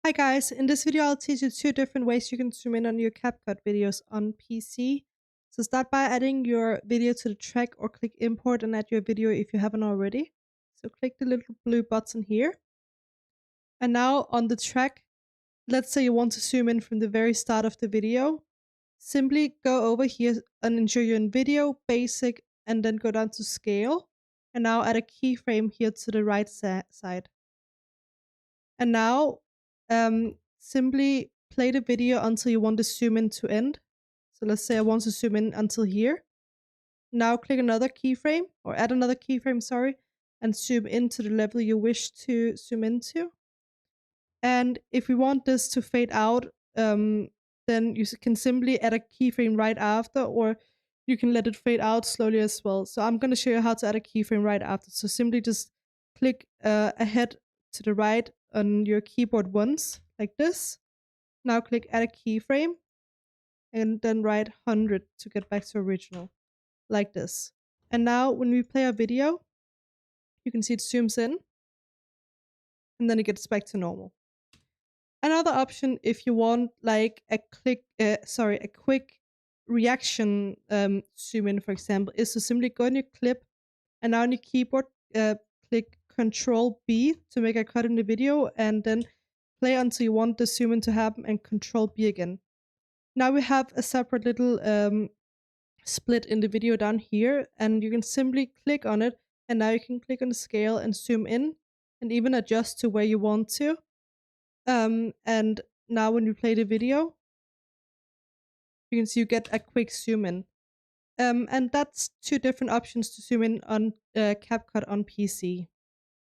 Hi guys, in this video I'll teach you two different ways you can zoom in on your CapCut videos on PC. So start by adding your video to the track or click import and add your video if you haven't already. So click the little blue button here. And now on the track, let's say you want to zoom in from the very start of the video. Simply go over here and ensure you're in video, basic, and then go down to scale. And now add a keyframe here to the right side. And now simply play the video until you want to zoom in to end. So let's say I want to zoom in until here. Now click another keyframe or add another keyframe, sorry, and zoom into the level you wish to zoom into. And if we want this to fade out, then you can simply add a keyframe right after, or you can let it fade out slowly as well. So I'm going to show you how to add a keyframe right after. So simply just click ahead to the right on your keyboard once, like this. Now click add a keyframe, and then write 100 to get back to original, like this. And now when we play our video, you can see it zooms in, and then it gets back to normal. Another option, if you want like a quick reaction zoom in, for example, is to simply go in your clip and now on your keyboard click Control B to make a cut in the video, and then play until you want the zoom in to happen, and Control B again. Now we have a separate little split in the video down here, and you can simply click on it, and now you can click on the scale and zoom in and even adjust to where you want to. And now when we play the video, you can see you get a quick zoom in. And that's two different options to zoom in on CapCut on PC.